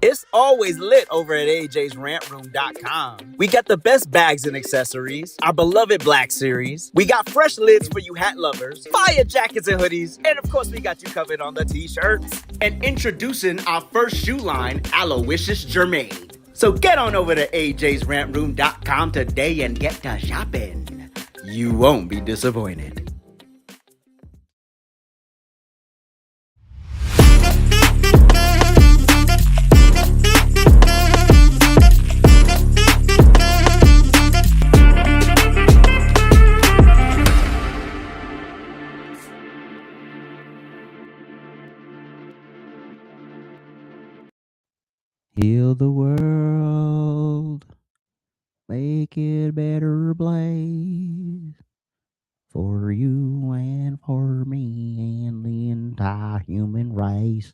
It's always lit over at AJsRANTroom.com. We got the best bags and accessories, our beloved Black Series. We got fresh lids for you hat lovers, fire jackets and hoodies, and of course we got you covered on the t-shirts. And introducing our first shoe line, Aloysius Germain. So get on over to AJsRANTroom.com today and get to shopping. You won't be disappointed. Heal the world, make it a better place for you and for me and the entire human race.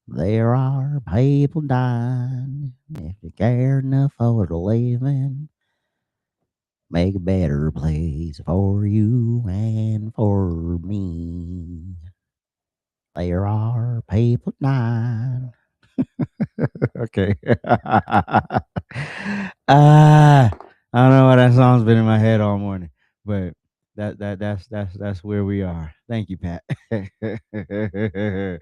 There are people dying. If you care enough for the living, make a better place for you and for me. There are people dying. Okay. I don't know why that song's been in my head all morning, but that's where we are. Thank you, Pat. Heal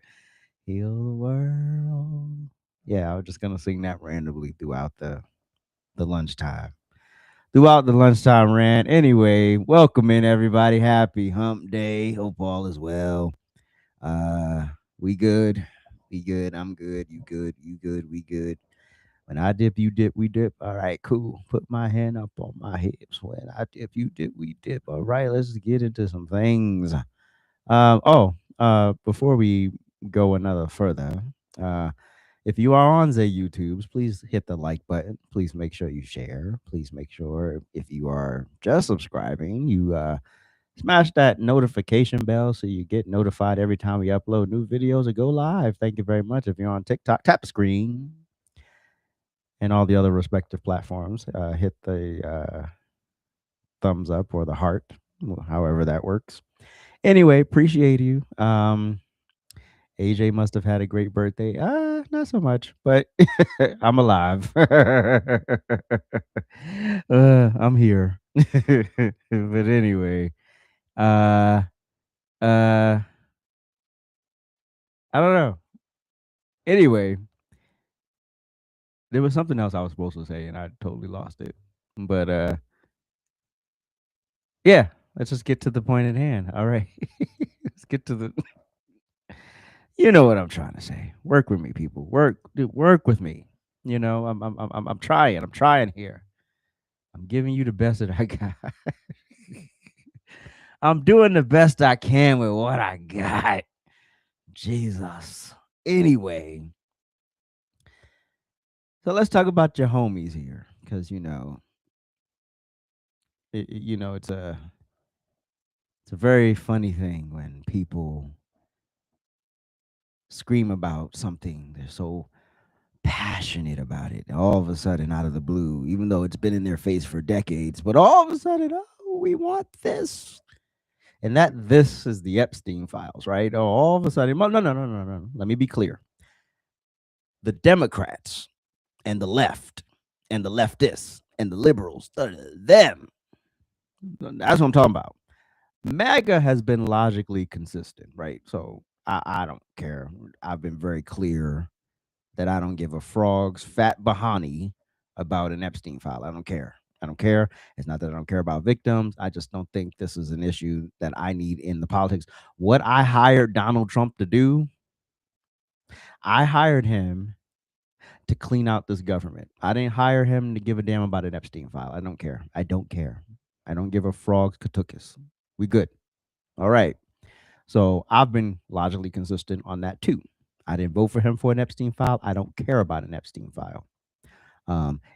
the world. Yeah, I was just gonna sing that randomly throughout the lunchtime. Throughout the lunchtime rant. Anyway, welcome in everybody. Happy hump day. Hope all is well. We good. We good. I'm good. You good. You good. We good. When I dip, you dip, we dip. All right, cool. Put my hand up on my hips. When I dip, you dip, we dip. All right, let's get into some things. Before we go another further, uh, if you are on the YouTubes, please hit the like button. Please make sure you share. Please make sure if you are just subscribing, you smash that notification bell so you get notified every time we upload new videos or go live. Thank you very much. If you're on TikTok, tap the screen and all the other respective platforms. Hit the thumbs up or the heart, however that works. Anyway, appreciate you. AJ must have had a great birthday. Not so much, but I'm alive. I'm here. But anyway, uh, I don't know. Anyway, there was something else I was supposed to say and I totally lost it. But yeah, let's just get to the point at hand. All right. Let's get to the you know what I'm trying to say. Work with me, people. Work with me. You know, I'm trying. I'm trying here. I'm giving you the best that I got. I'm doing the best I can with what I got. Jesus. Anyway, so let's talk about your homies here, because you know, it's a very funny thing when people scream about something. They're so passionate about it. All of a sudden, out of the blue, even though it's been in their face for decades, but all of a sudden, oh, we want this. And this is the Epstein files, right? Oh, all of a sudden, no. Let me be clear. The Democrats and the left and the leftists and the liberals, them. That's what I'm talking about. MAGA has been logically consistent, right? So I don't care. I've been very clear that I don't give a frog's fat bahani about an Epstein file. I don't care. I don't care. It's not that I don't care about victims. I just don't think this is an issue that I need in the politics. What I hired Donald Trump to do, I hired him to clean out this government. I didn't hire him to give a damn about an Epstein file. I don't care. I don't care. I don't give a frog's katukis. We good. All right. So I've been logically consistent on that too. I didn't vote for him for an Epstein file. I don't care about an Epstein file.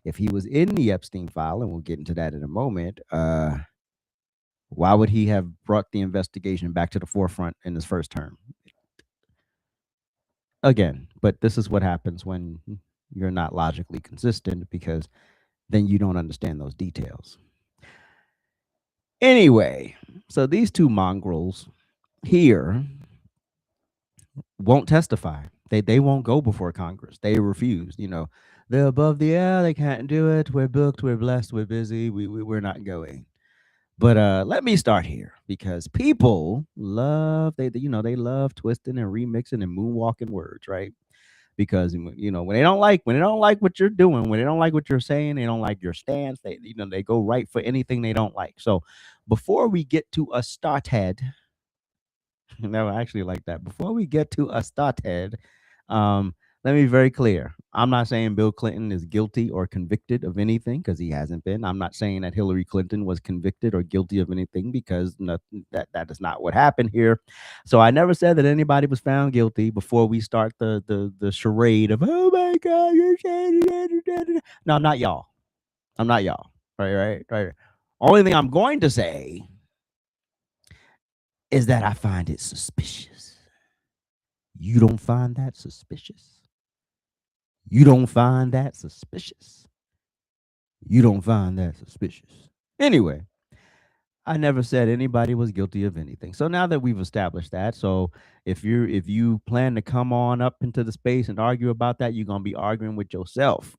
If he was in the Epstein file, and we'll get into that in a moment, why would he have brought the investigation back to the forefront in his first term? Again, but this is what happens when you're not logically consistent, because then you don't understand those details. Anyway, so these two mongrels here won't testify. They won't go before Congress. They refuse. They're above the air. They can't do it. We're booked. We're blessed. We're busy. We're not going. But let me start here because people love they love twisting and remixing and moonwalking words, right? Because when they don't like what you're doing, when they don't like what you're saying, they don't like your stance. They go right for anything they don't like. So before we get to a started, no, I actually like that. Before we get to a started, let me be very clear. I'm not saying Bill Clinton is guilty or convicted of anything because he hasn't been. I'm not saying that Hillary Clinton was convicted or guilty of anything because that is not what happened here. So I never said that anybody was found guilty before we start the charade of, oh my God, you're saying it. No, I'm not y'all. I'm not y'all. Right. Only thing I'm going to say is that I find it suspicious. You don't find that suspicious? You don't find that suspicious? You don't find that suspicious? Anyway, I never said anybody was guilty of anything. So now that we've established that, so if you plan to come on up into the space and argue about that, you're gonna be arguing with yourself.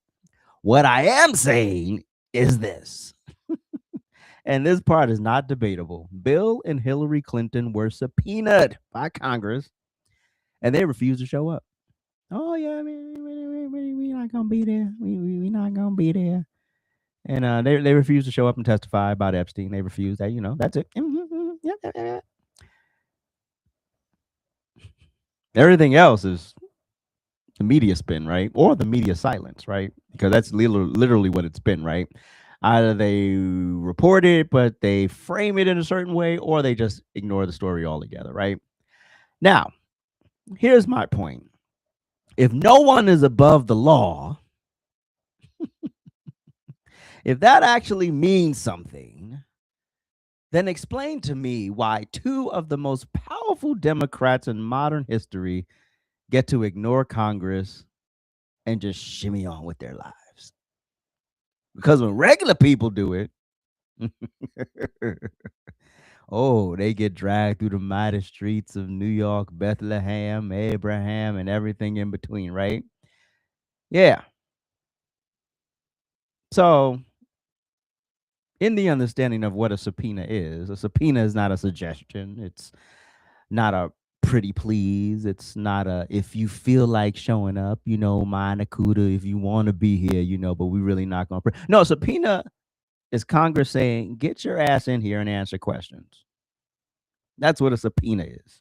What I am saying is this, and this part is not debatable. Bill and Hillary Clinton were subpoenaed by Congress, and they refused to show up. Oh yeah, we not gonna be there. We not gonna be there. And they refused to show up and testify about Epstein. They refused that. That's it. Yeah. Everything else is the media spin, right? Or the media silence, right? Because that's literally what it's been, right? Either they report it, but they frame it in a certain way, or they just ignore the story altogether, right? Now, here's my point. If no one is above the law, if that actually means something, then explain to me why two of the most powerful Democrats in modern history get to ignore Congress and just shimmy on with their lives. Because when regular people do it, oh, they get dragged through the mighty streets of New York, Bethlehem, Abraham, and everything in between, right? Yeah. So, in the understanding of what a subpoena is not a suggestion. It's not a pretty please. It's not a if you feel like showing up, mind a cuda if you want to be here, but we really not gonna. No, subpoena is Congress saying, get your ass in here and answer questions. That's what a subpoena is.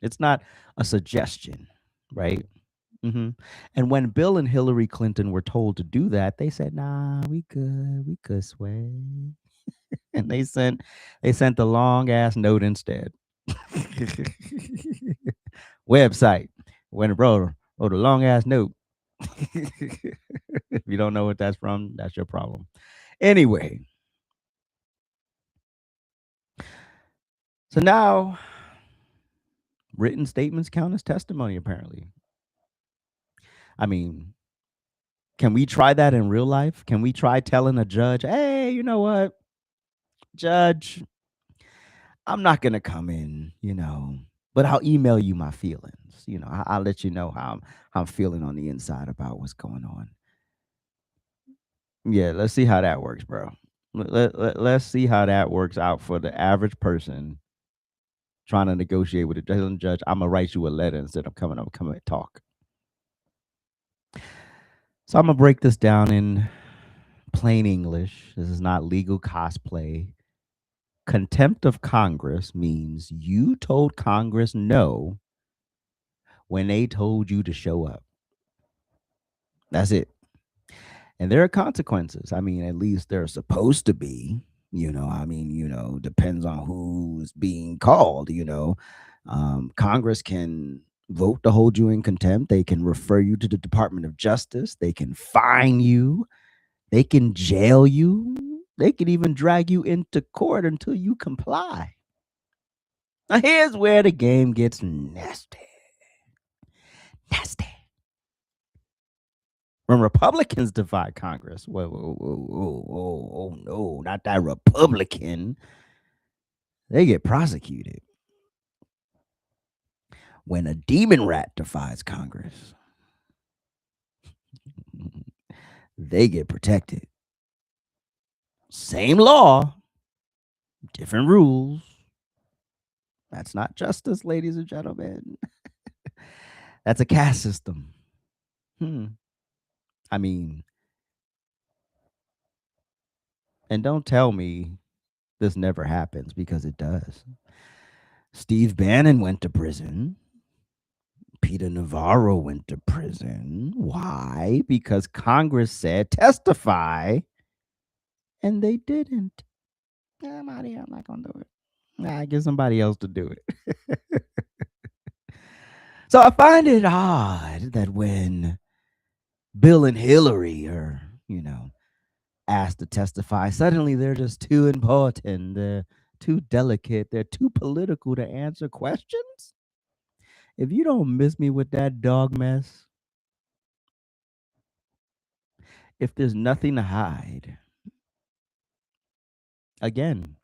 It's not a suggestion, right? And when Bill and Hillary Clinton were told to do that, they said, "Nah, we could sway." And they sent the long ass note instead. Website when it wrote a long ass note. If you don't know what that's from, that's your problem. Anyway, so now written statements count as testimony, apparently. I mean, can we try that in real life? Can we try telling a judge, hey, you know what, judge, I'm not going to come in, but I'll email you my feelings. I'll let you know how I'm feeling on the inside about what's going on. Yeah, let's see how that works, bro. Let's see how that works out for the average person trying to negotiate with a judge. I'm gonna write you a letter instead of coming and talk. So I'm gonna break this down in plain English. This is not legal cosplay. Contempt of Congress means you told Congress no when they told you to show up. That's it. And there are consequences. I mean, at least there are supposed to be. Depends on who's being called. Congress can vote to hold you in contempt. They can refer you to the Department of Justice. They can fine you. They can jail you. They can even drag you into court until you comply. Now, here's where the game gets nasty. Nasty. When Republicans divide Congress, whoa, no, not that Republican. They get prosecuted. When a demon rat defies Congress, they get protected. Same law, different rules. That's not justice, ladies and gentlemen. That's a caste system. I mean, and don't tell me this never happens, because it does. Steve Bannon went to prison. Peter Navarro went to prison. Why? Because Congress said testify, and they didn't. I'm out of here. I'm not going to do it. I get somebody else to do it. So I find it odd that when Bill and Hillary are, asked to testify, suddenly they're just too important. They're too delicate. They're too political to answer questions. If you don't miss me with that dog mess, if there's nothing to hide, again,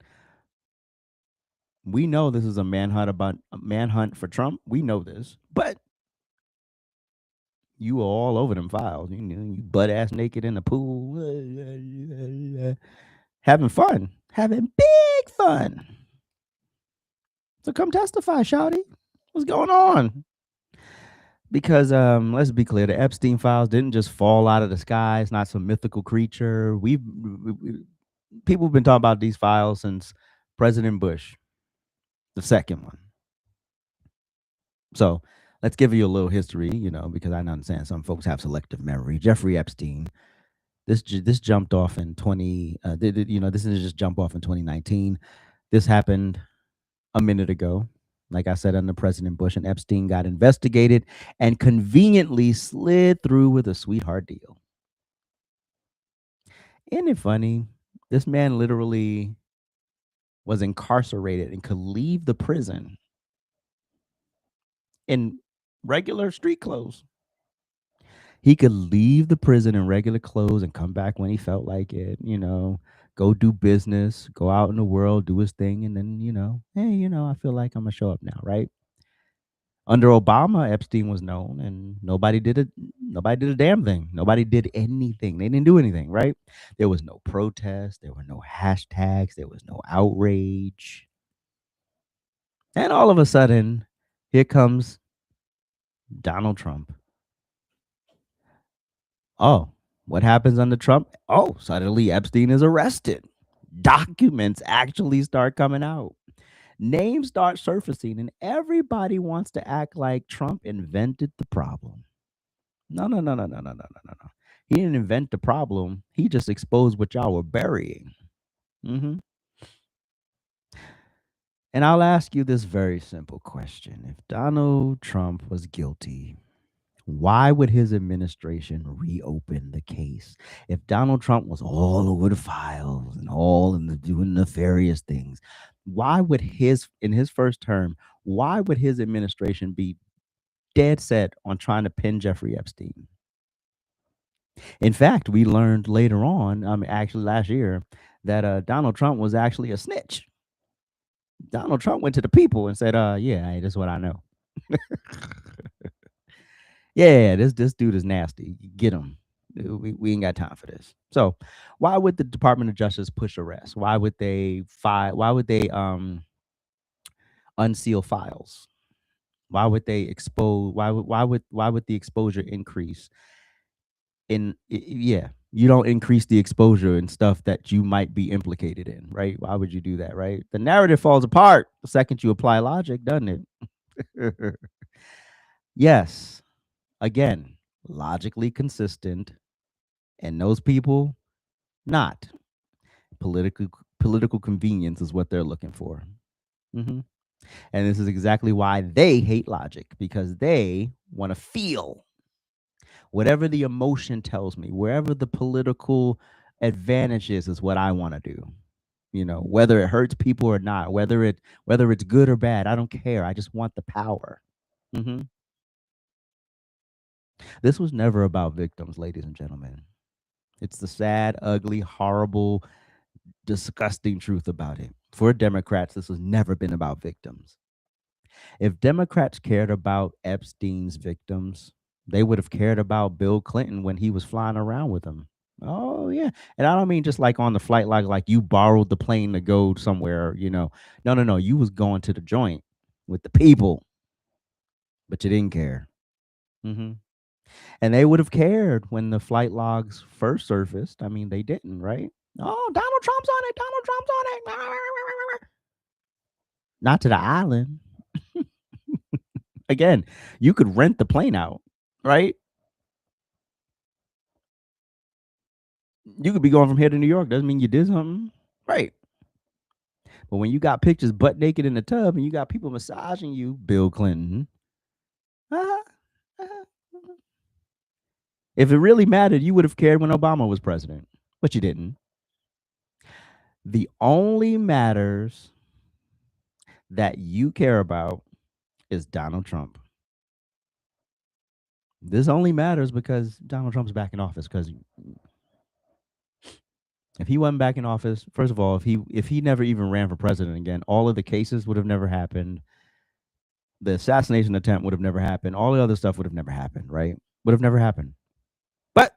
we know this is a manhunt for Trump. We know this, but you were all over them files. You butt ass naked in the pool, having fun, having big fun. So come testify, shawty. What's going on? Because let's be clear, the Epstein files didn't just fall out of the sky. It's not some mythical creature. People have been talking about these files since President Bush, the second one. So let's give you a little history, because I understand some folks have selective memory. Jeffrey Epstein, this jumped off in this didn't just jump off in 2019. This happened a minute ago. Like I said, under President Bush, and Epstein got investigated and conveniently slid through with a sweetheart deal. Isn't it funny? This man literally was incarcerated and could leave the prison in regular street clothes. He could leave the prison in regular clothes and come back when he felt like it, go do business, go out in the world, do his thing, and then, hey, I feel like I'm gonna show up now, right? Under Obama, Epstein was known, and nobody did a damn thing. Nobody did anything. They didn't do anything, right? There was no protest, there were no hashtags, there was no outrage. And all of a sudden, here comes Donald Trump. Oh, what happens under Trump? Oh, suddenly Epstein is arrested. Documents actually start coming out. Names start surfacing, and everybody wants to act like Trump invented the problem. No. He didn't invent the problem. He just exposed what y'all were burying. And I'll ask you this very simple question. If Donald Trump was guilty, why would his administration reopen the case? If Donald Trump was all over the files and all in the doing nefarious things, why would in his first term, why would his administration be dead set on trying to pin Jeffrey Epstein? In fact, we learned later on, actually last year, that Donald Trump was actually a snitch. Donald Trump went to the people and said, yeah, hey, this is what I know. Yeah, this dude is nasty. Get him. We ain't got time for this. So why would the Department of Justice push arrest? Why would they unseal files? Why would they expose? Why would the exposure increase? You don't increase the exposure in stuff that you might be implicated in, right? Why would you do that, right? The narrative falls apart the second you apply logic, doesn't it? Yes. Again, logically consistent, and those people not. Political convenience is what they're looking for. And this is exactly why they hate logic, because they want to feel whatever the emotion tells me, wherever the political advantage is what I want to do. Whether it hurts people or not, whether it's good or bad, I don't care. I just want the power. This was never about victims, ladies and gentlemen. It's the sad, ugly, horrible, disgusting truth about it. For Democrats, this has never been about victims. If Democrats cared about Epstein's victims, they would have cared about Bill Clinton when he was flying around with them. Oh yeah, and I don't mean just like on the flight, like you borrowed the plane to go somewhere. No, no, no. You was going to the joint with the people, but you didn't care. hmm And they would have cared when the flight logs first surfaced. I mean, they didn't, right? Oh, Donald Trump's on it. Donald Trump's on it. Not to the island. Again, you could rent the plane out, right? You could be going from here to New York. Doesn't mean you did something, right? But when you got pictures butt naked in the tub and you got people massaging you, Bill Clinton, uh, uh, if it really mattered, you would have cared when Obama was president, but you didn't. The only matters that you care about is Donald Trump. This only matters because Donald Trump's back in office. Because if he wasn't back in office, first of all, if he never even ran for president again, all of the cases would have never happened. The assassination attempt would have never happened. All the other stuff would have never happened, right? Would have never happened. But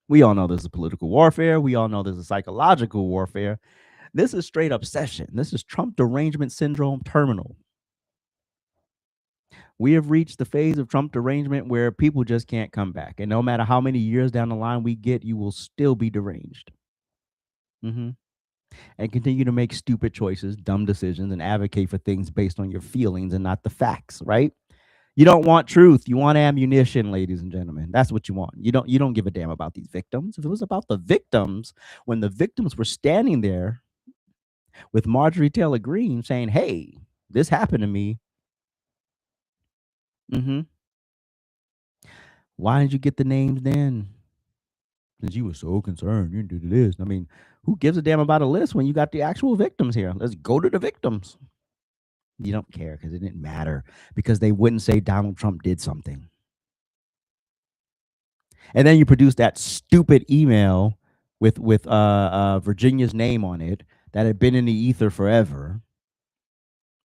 we all know this is political warfare. We all know this is psychological warfare. This is straight obsession. This is Trump derangement syndrome terminal. We have reached the phase of Trump derangement where people just can't come back. And no matter how many years down the line we get, you will still be deranged. Mm-hmm. And continue to make stupid choices, dumb decisions, and advocate for things based on your feelings and not the facts, right? You don't want truth. You want ammunition, ladies and gentlemen. That's what you want. You don't give a damn about these victims. If it was about the victims, when the victims were standing there with Marjorie Taylor Greene saying, "Hey, this happened to me." Mm-hmm. Why didn't you get the names then? Since you were so concerned, you did this. I mean, who gives a damn about a list when you got the actual victims here? Let's go to the victims. You don't care because it didn't matter because they wouldn't say Donald Trump did something. And then you produce that stupid email with Virginia's name on it that had been in the ether forever,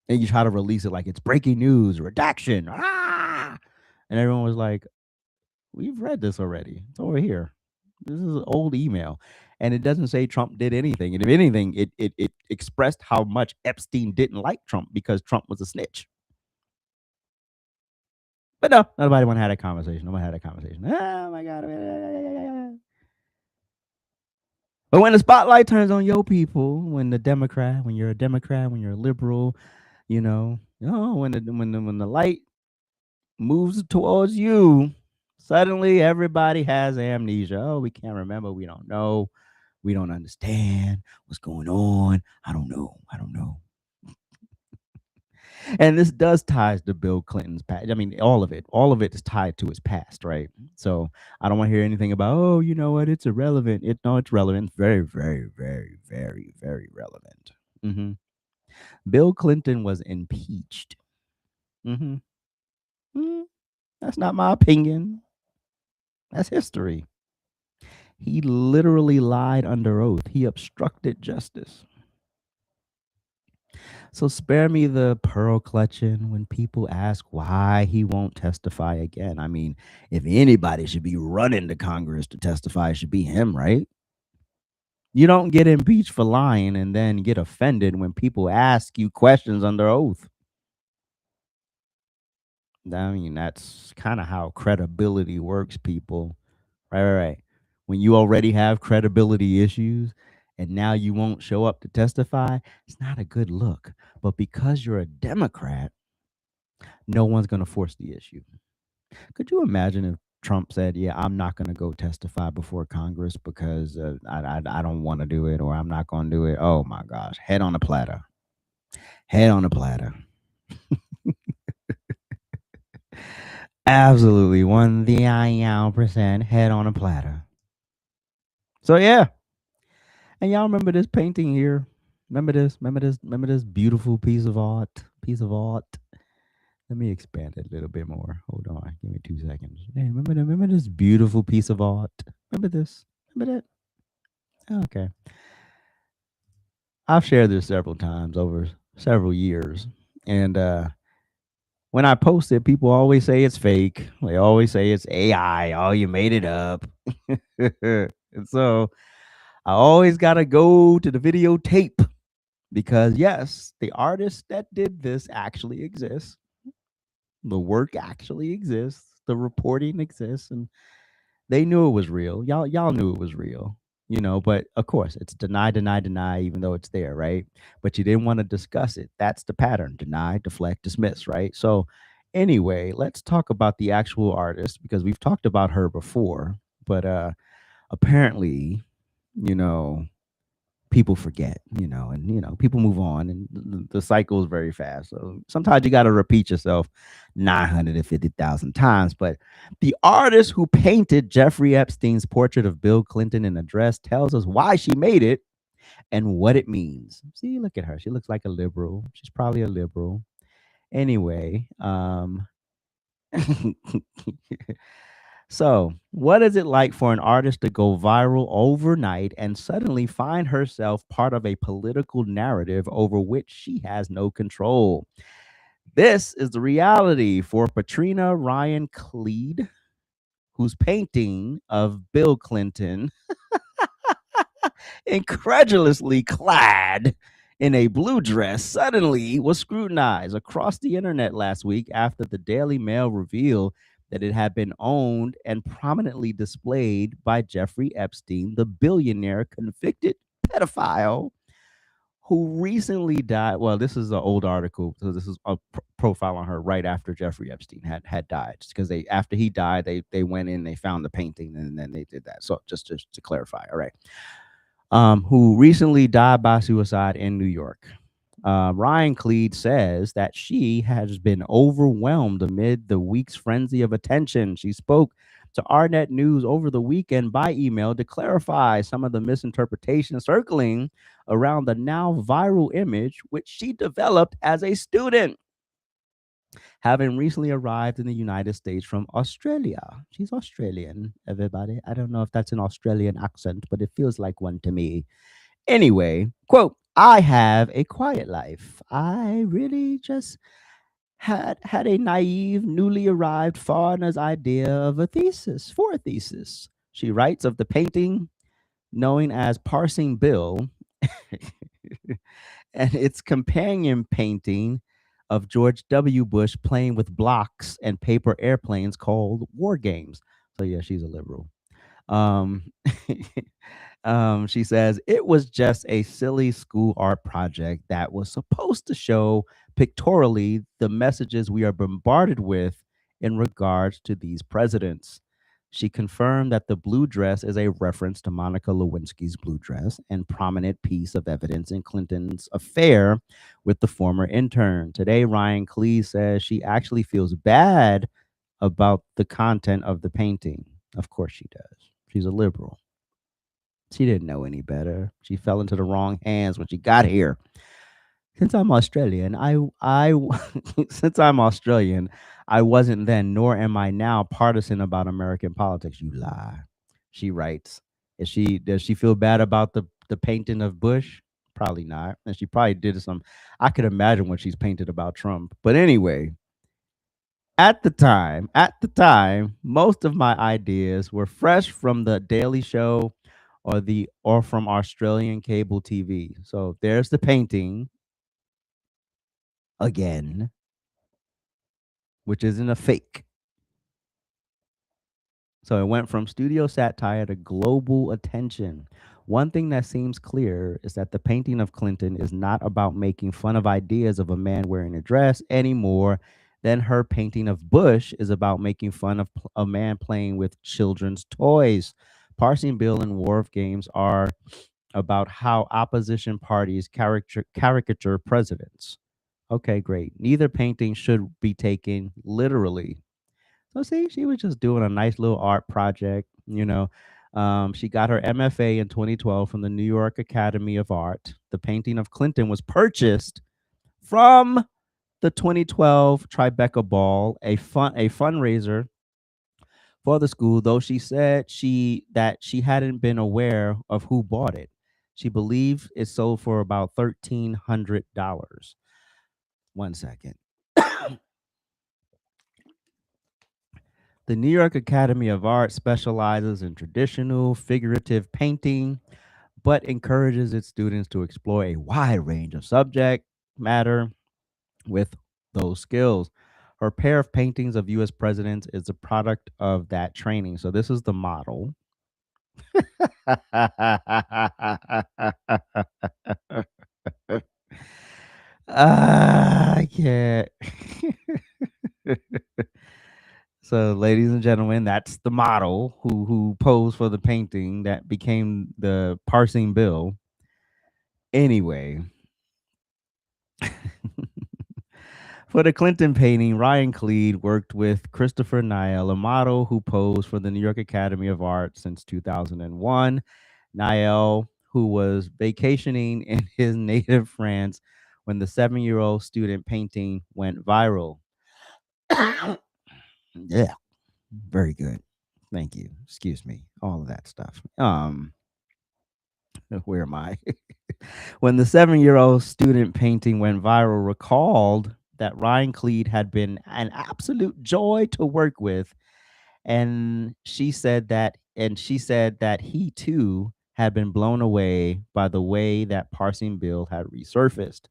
and you try to release it like it's breaking news, redaction, and everyone was like, "We've read this already. It's over here. This is an old email." And it doesn't say Trump did anything. And if anything, it expressed how much Epstein didn't like Trump because Trump was a snitch. But no, nobody want to have that conversation. Nobody had that conversation. Oh my God. But when the spotlight turns on your people, when you're a Democrat, when you're a liberal, when the light moves towards you, suddenly everybody has amnesia. Oh, we can't remember. We don't know. We don't understand what's going on. I don't know. And this does ties to Bill Clinton's past. I mean, all of it is tied to his past, right? So I don't want to hear anything about, oh, you know what, it's irrelevant. It's relevant. It's very, very, very, very, very relevant. hmm Bill Clinton was impeached. hmm That's not my opinion. That's history. He literally lied under oath. He obstructed justice. So spare me the pearl clutching when people ask why he won't testify again. I mean, if anybody should be running to Congress to testify, it should be him, right? You don't get impeached for lying and then get offended when people ask you questions under oath. I mean, that's kind of how credibility works, people. Right. When you already have credibility issues and now you won't show up to testify, it's not a good look. But because you're a Democrat, no one's going to force the issue. Could you imagine if Trump said, "Yeah, I'm not going to go testify before Congress because I don't want to do it, or I'm not going to do it"? Oh my gosh, head on a platter, head on a platter. Absolutely, 1,000,000% head on a platter. So yeah, and y'all remember this painting here? Remember this? Remember this? Remember this beautiful piece of art? Piece of art. Let me expand it a little bit more. Hold on. Give me 2 seconds. Hey, remember this beautiful piece of art? Remember this? Remember that? Okay. I've shared this several times over several years. And when I post it, people always say it's fake. They always say it's AI. Oh, you made it up. And so I always got to go to the videotape because, yes, the artist that did this actually exists. The work actually exists. The reporting exists. And they knew it was real. Y'all knew it was real, but of course it's deny, deny, deny, even though it's there, right? But you didn't want to discuss it. That's the pattern. Deny, deflect, dismiss, right? So anyway, let's talk about the actual artist because we've talked about her before, but apparently, you know, people forget, and people move on, and the cycle is very fast. So sometimes you got to repeat yourself 950,000 times. But the artist who painted Jeffrey Epstein's portrait of Bill Clinton in a dress tells us why she made it and what it means. See, look at her. She looks like a liberal. She's probably a liberal. Anyway, so, what is it like for an artist to go viral overnight and suddenly find herself part of a political narrative over which she has no control? This is the reality for Patrina Ryan Cleed, whose painting of Bill Clinton, incredulously clad in a blue dress, suddenly was scrutinized across the internet last week after the Daily Mail revealed that it had been owned and prominently displayed by Jeffrey Epstein, the billionaire convicted pedophile who recently died. Well, this is an old article, so this is a profile on her right after Jeffrey Epstein had died. Because after he died, they went in, they found the painting, and then they did that. So just to clarify, all right. Who recently died by suicide in New York. Ryan Cleed says that she has been overwhelmed amid the week's frenzy of attention. She spoke to Arnet News over the weekend by email to clarify some of the misinterpretation circling around the now viral image, which she developed as a student, having recently arrived in the United States from Australia. She's Australian, everybody. I don't know if that's an Australian accent, but it feels like one to me. Anyway, quote, I have a quiet life. I really just had a naive, newly arrived foreigner's idea of a thesis for a thesis. She writes of the painting known as Parsing Bill and its companion painting of George W. Bush playing with blocks and paper airplanes called War Games. So yeah, she's a liberal. Um, she says it was just a silly school art project that was supposed to show pictorially the messages we are bombarded with in regards to these presidents. She confirmed that the blue dress is a reference to Monica Lewinsky's blue dress and prominent piece of evidence in Clinton's affair with the former intern. Today, Ryan Cleese says she actually feels bad about the content of the painting. Of course she does. She's a liberal. She didn't know any better. She fell into the wrong hands when she got here. Since I'm Australian, since I'm Australian, I wasn't then, nor am I now, partisan about American politics. You lie. She writes. Does she feel bad about the painting of Bush? Probably not. And she probably did some. I could imagine what she's painted about Trump. But anyway, at the time, most of my ideas were fresh from the Daily Show or from Australian cable TV. So there's the painting again, which isn't a fake. So it went from studio satire to global attention. One thing that seems clear is that the painting of Clinton is not about making fun of ideas of a man wearing a dress any more than her painting of Bush is about making fun of a man playing with children's toys. Parsing Bill and War of Games are about how opposition parties caricature presidents. Okay, great. Neither painting should be taken literally. So see, she was just doing a nice little art project. She got her MFA in 2012 from the New York Academy of Art. The painting of Clinton was purchased from the 2012 Tribeca Ball, a fundraiser for the school. Though she said that she hadn't been aware of who bought it. She believed it sold for about $1,300. 1 second. The New York Academy of Art specializes in traditional figurative painting, but encourages its students to explore a wide range of subject matter with those skills. Her pair of paintings of US presidents is a product of that training. So this is the model. I can't. So, ladies and gentlemen, that's the model who posed for the painting that became the parsing bill. Anyway, for the Clinton painting, Ryan Cleed worked with Christopher Niel, a model who posed for the New York Academy of Art since 2001. Niel, who was vacationing in his native France when the 7-year-old student painting went viral. Yeah, very good. Thank you. Excuse me. All of that stuff. Where am I? When the 7-year-old student painting went viral, recalled that Ryan Cleed had been an absolute joy to work with, and she said that he too had been blown away by the way that Parsing Bill had resurfaced.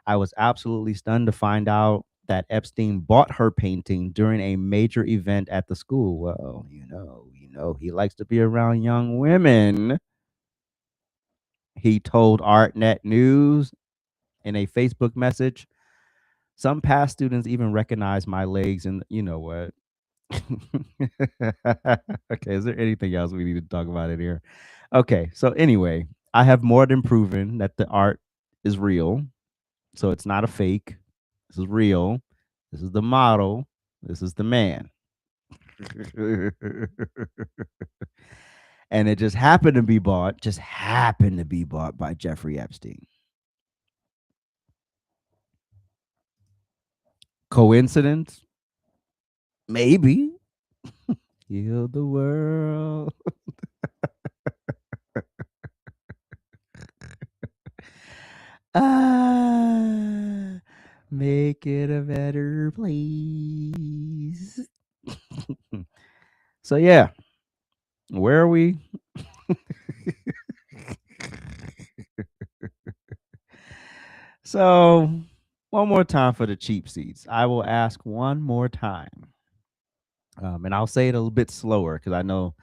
I was absolutely stunned to find out that Epstein bought her painting during a major event at the school. Well, he likes to be around young women. He told ArtNet News in a Facebook message. Some past students even recognize my legs, and you know what? Okay, is there anything else we need to talk about in here? Okay, so anyway, I have more than proven that the art is real. So it's not a fake. This is real. This is the model. This is the man. And it just happened to be bought by Jeffrey Epstein. Coincidence? Maybe. Heal the world. Ah, make it a better place. So yeah, where are we? So one more time for the cheap seats. I will ask one more time. And I'll say it a little bit slower because I know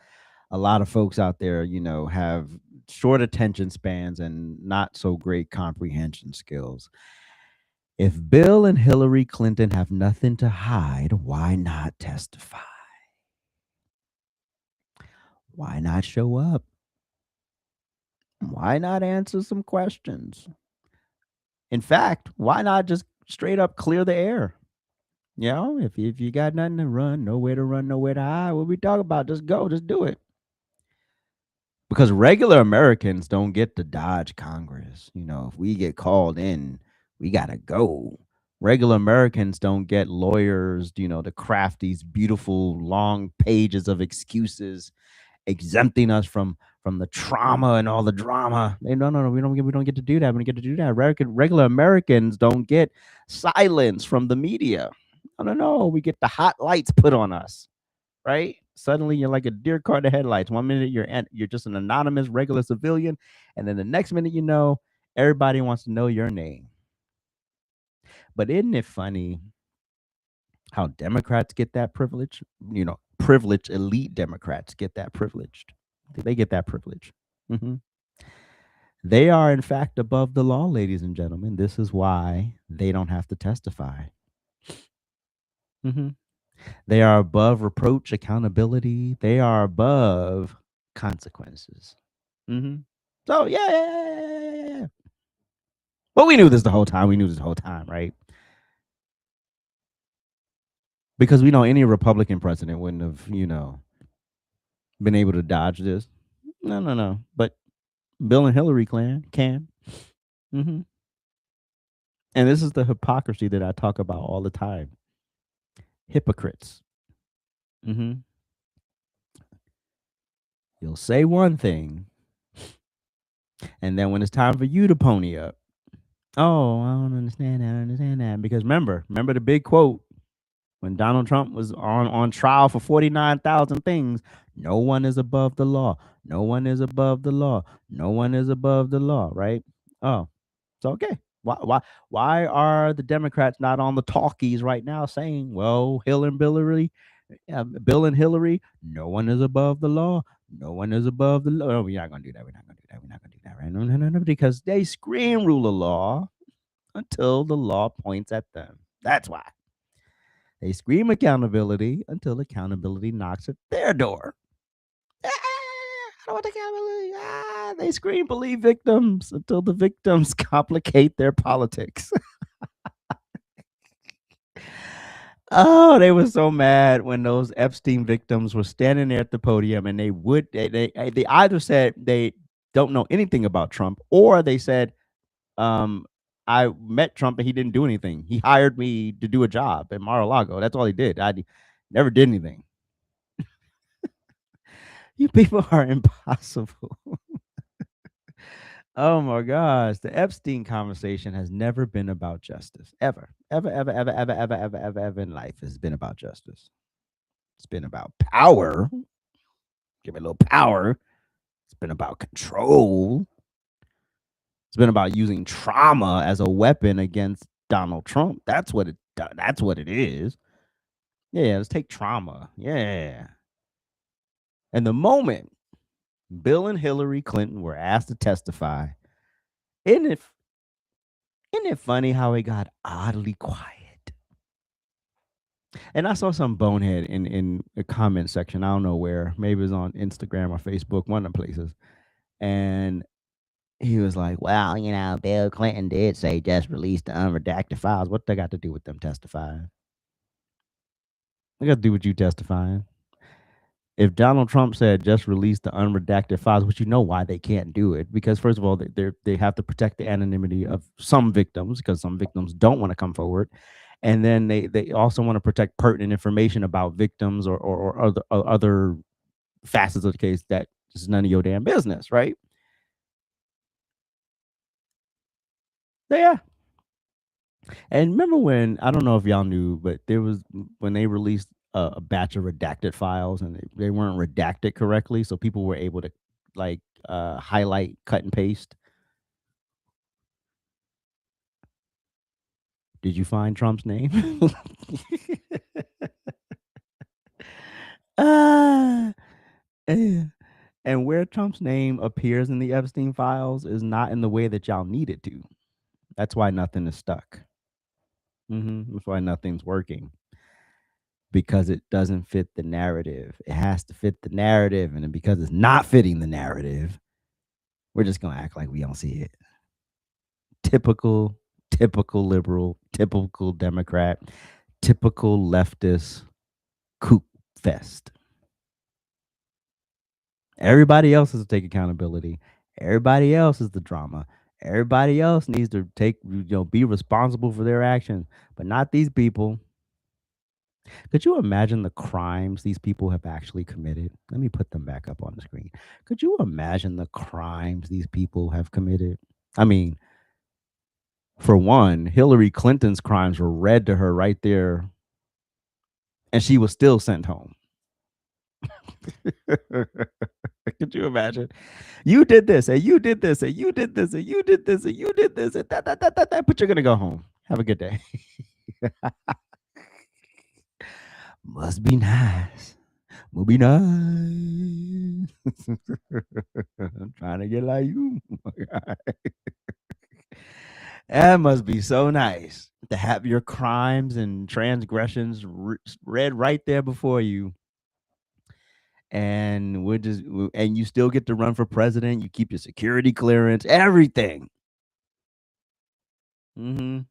a lot of folks out there, have short attention spans and not so great comprehension skills. If Bill and Hillary Clinton have nothing to hide, why not testify? Why not show up? Why not answer some questions? In fact, why not just straight up clear the air? If you got nothing to run, nowhere to run, nowhere to hide, what we talk about, just go, just do it. Because regular Americans don't get to dodge Congress. If we get called in, we got to go. Regular Americans don't get lawyers, to craft these beautiful long pages of excuses exempting us from the trauma and all the drama. No, we don't get to do that. We don't get to do that. Regular Americans don't get silence from the media. No. We get the hot lights put on us, right? Suddenly you're like a deer caught in the headlights. One minute you're just an anonymous regular civilian, and then the next minute everybody wants to know your name. But isn't it funny how Democrats get that privilege? Privileged elite Democrats get that privilege. They get that privilege. Mhm. They are, in fact, above the law, ladies and gentlemen. This is why they don't have to testify. Mhm. They are above reproach, accountability. They are above consequences. Mhm. So, yeah. But we knew this the whole time. Right? Because we know any Republican president wouldn't have, been able to dodge this. No. But Bill and Hillary can. Mhm. And this is the hypocrisy that I talk about all the time. Hypocrites. Mhm. You'll say one thing, and then when it's time for you to pony up, oh, I don't understand that. Because remember the big quote. When Donald Trump was on trial for 49,000 things, no one is above the law. No one is above the law. No one is above the law, right? Oh, it's okay. Why are the Democrats not on the talkies right now saying, well, Bill and Hillary, no one is above the law. No one is above the law. No, we're not gonna do that. We're not gonna do that. We're not gonna do that, right? No, no, no, no, because they scream rule of law until the law points at them. That's why. They scream accountability until accountability knocks at their door. I don't want accountability. They scream believe victims until the victims complicate their politics. Oh, they were so mad when those Epstein victims were standing there at the podium, and they either said they don't know anything about Trump, or they said, I met Trump and he didn't do anything. He hired me to do a job at Mar-a-Lago. That's all he did. I never did anything. You people are impossible. Oh my gosh. The Epstein conversation has never been about justice. Ever. Ever, ever, ever, ever, ever, ever, ever, ever in life has been about justice. It's been about power. Give me a little power. It's been about control. It's been about using trauma as a weapon against Donald Trump. That's what it is. Yeah, let's take trauma. Yeah. And the moment Bill and Hillary Clinton were asked to testify, isn't it funny how it got oddly quiet? And I saw some bonehead in the comment section. I don't know where. Maybe it was on Instagram or Facebook, one of the places. And he was like, well, Bill Clinton did say just release the unredacted files. What they got to do with them testifying? They got to do with you testifying. If Donald Trump said just release the unredacted files, which you know why they can't do it, because first of all, they have to protect the anonymity of some victims, because some victims don't want to come forward, and then they also want to protect pertinent information about victims or other facets of the case that is none of your damn business, right? So, yeah. And remember when, I don't know if y'all knew, but there was when they released a batch of redacted files and they weren't redacted correctly, so people were able to like highlight, cut and paste. Did you find Trump's name? Ah, eh. And where Trump's name appears in the Epstein files is not in the way that y'all need it to. That's why nothing is stuck. That's why nothing's working, because it doesn't fit the narrative. It has to fit the narrative. And then because it's not fitting the narrative, we're just going to act like we don't see it. Typical liberal, typical Democrat, typical leftist kook fest. Everybody else has to take accountability. Everybody else is the drama. Everybody else needs to be responsible for their actions, but not these people. Could you imagine the crimes these people have actually committed? Let me put them back up on the screen. Could you imagine the crimes these people have committed? I mean, for one, Hillary Clinton's crimes were read to her right there, and she was still sent home. Could you imagine? You did this, and you did this, and you did this, and you did this, and you did this, and that, but you're going to go home. Have a good day. Must be nice. Will be nice. I'm trying to get like you. That must be so nice to have your crimes and transgressions read right there before you. And and you still get to run for president. You keep your security clearance, everything. You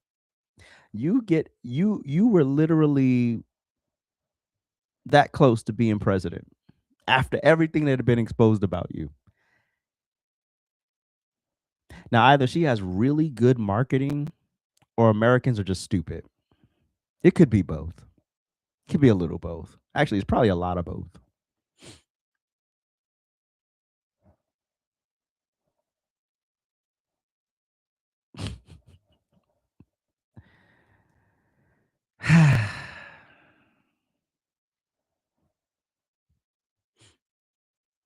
were literally that close to being president after everything that had been exposed about you. Now, either she has really good marketing or Americans are just stupid. It could be both. It could be a little both. Actually, it's probably a lot of both.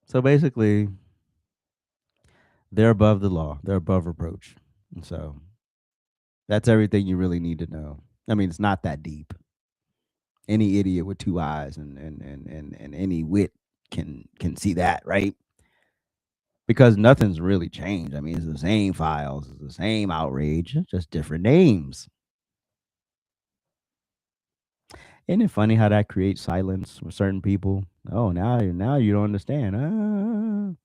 So basically, they're above the law. They're above reproach. And so that's everything you really need to know. I mean, it's not that deep. Any idiot with two eyes and any wit can see that, right? Because nothing's really changed. I mean, it's the same files, it's the same outrage, just different names. Isn't it funny how that creates silence with certain people? Oh, now you don't understand.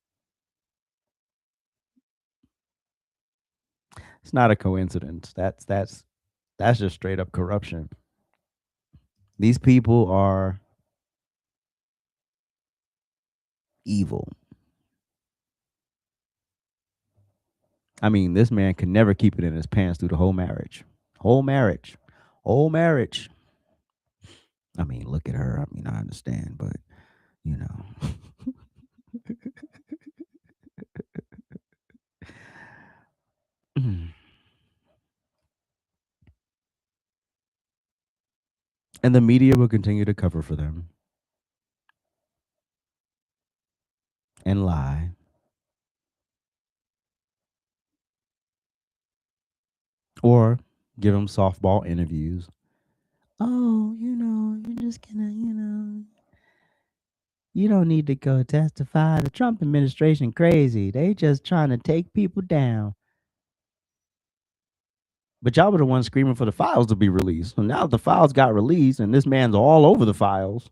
It's not a coincidence. That's just straight up corruption. These people are evil. I mean, this man could never keep it in his pants through the whole marriage. Whole marriage. Whole marriage. I mean, look at her. I mean, I understand, but you know. And the media will continue to cover for them and lie. Or give them softball interviews. Oh, you're just gonna, you don't need to go testify. The Trump administration crazy. They just trying to take people down. But y'all were the ones screaming for the files to be released. So now the files got released and this man's all over the files.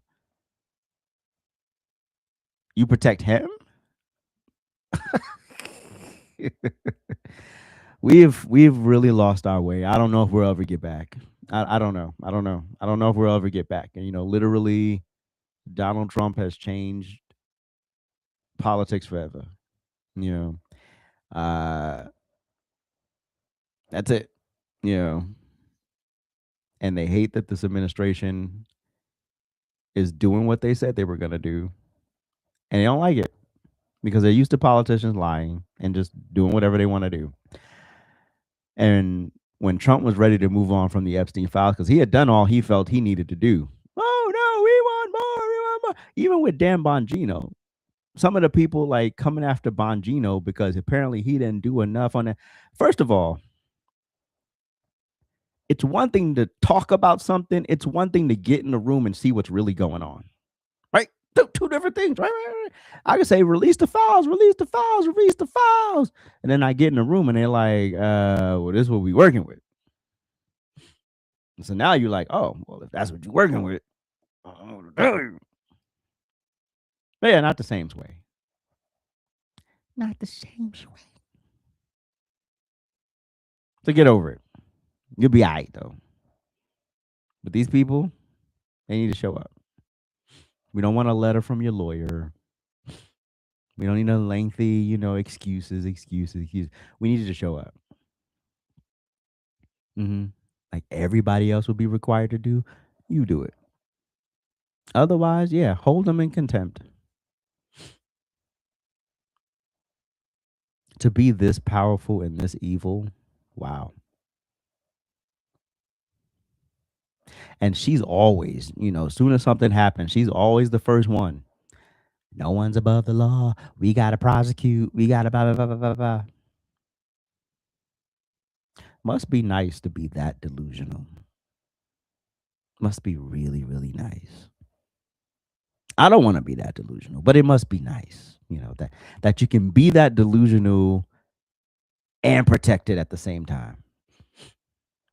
You protect him? we've really lost our way. I don't know if we'll ever get back. I don't know. I don't know. I don't know if we'll ever get back. And literally Donald Trump has changed politics forever. You that's it. You know, and they hate that this administration is doing what they said they were going to do, and they don't like it because they're used to politicians lying and just doing whatever they want to do. And when Trump was ready to move on from the Epstein files, because he had done all he felt he needed to do. Oh no, we want more, we want more. Even with Dan Bongino, some of the people like coming after Bongino because apparently he didn't do enough on it. First of all, it's one thing to talk about something. It's one thing to get in the room and see what's really going on. Right? Two different things, right? I can say release the files, release the files, release the files. And then I get in the room and they're like, well, this is what we're working with. And so now you're like, oh, well, if that's what you're working with, but yeah, not the same way. Not the same way. So get over it. You'll be all right, though. But these people, they need to show up. We don't want a letter from your lawyer. We don't need a lengthy, excuses. We need you to show up. Like everybody else would be required to do, you do it. Otherwise, yeah, hold them in contempt. To be this powerful and this evil, wow. And she's always, as soon as something happens, she's always the first one. No one's above the law. We got to prosecute. We got to blah, blah, blah, blah, blah. Must be nice to be that delusional. Must be really, really nice. I don't want to be that delusional, but it must be nice, that you can be that delusional and protect it at the same time.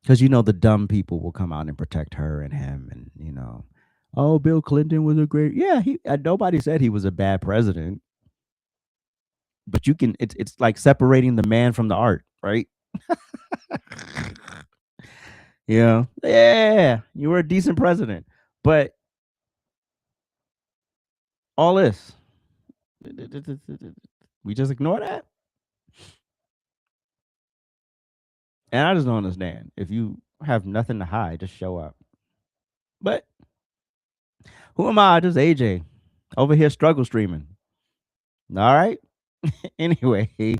Because the dumb people will come out and protect her and him, and oh, Bill Clinton was a great, yeah. Nobody said he was a bad president, but you can. It's like separating the man from the art, right? Yeah, you were a decent president, but all this, we just ignore that. And I just don't understand. If you have nothing to hide, just show up. But who am I? Just AJ over here struggle streaming. All right. Anyway,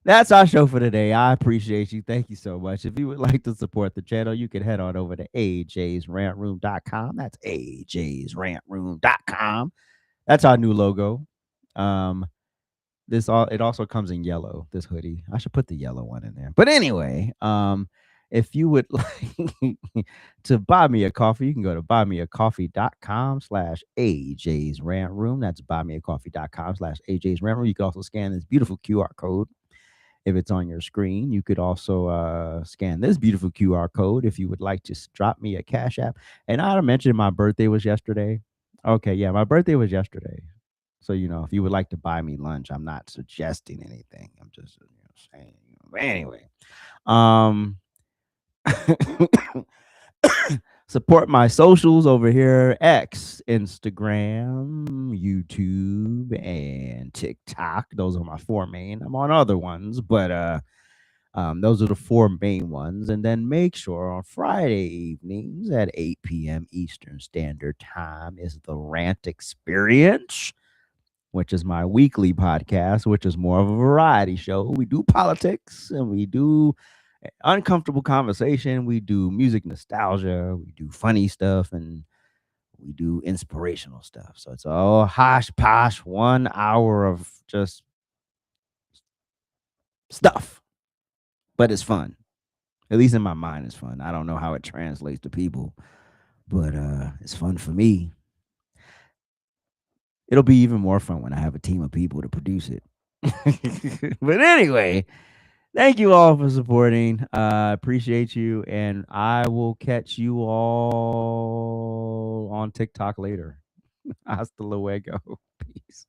that's our show for today. I appreciate you. Thank you so much. If you would like to support the channel, you can head on over to ajsrantroom.com. That's ajsrantroom.com. That's our new logo. It also comes in yellow, this hoodie. I should put the yellow one in there. But anyway, if you would like to buy me a coffee, you can go to buymeacoffee.com/AJsRANT That's buymeacoffee.com/AJsRANT You can also scan this beautiful QR code if it's on your screen. You could also scan this beautiful QR code if you would like to drop me a Cash App. And I mentioned my birthday was yesterday. Okay, yeah, my birthday was yesterday. So, if you would like to buy me lunch, I'm not suggesting anything. I'm just saying. But anyway, um, support my socials over here: X, Instagram, YouTube, and TikTok. Those are my four main. I'm on other ones, but those are the four main ones. And then make sure on Friday evenings at 8 p.m. Eastern Standard Time is the Rant Experience, which is my weekly podcast, which is more of a variety show. We do politics and we do uncomfortable conversation. We do music nostalgia. We do funny stuff and we do inspirational stuff. So it's all hosh posh, 1 hour of just stuff, but it's fun. At least in my mind, it's fun. I don't know how it translates to people, but it's fun for me. It'll be even more fun when I have a team of people to produce it. But anyway, thank you all for supporting. Appreciate you. And I will catch you all on TikTok later. Hasta luego. Peace.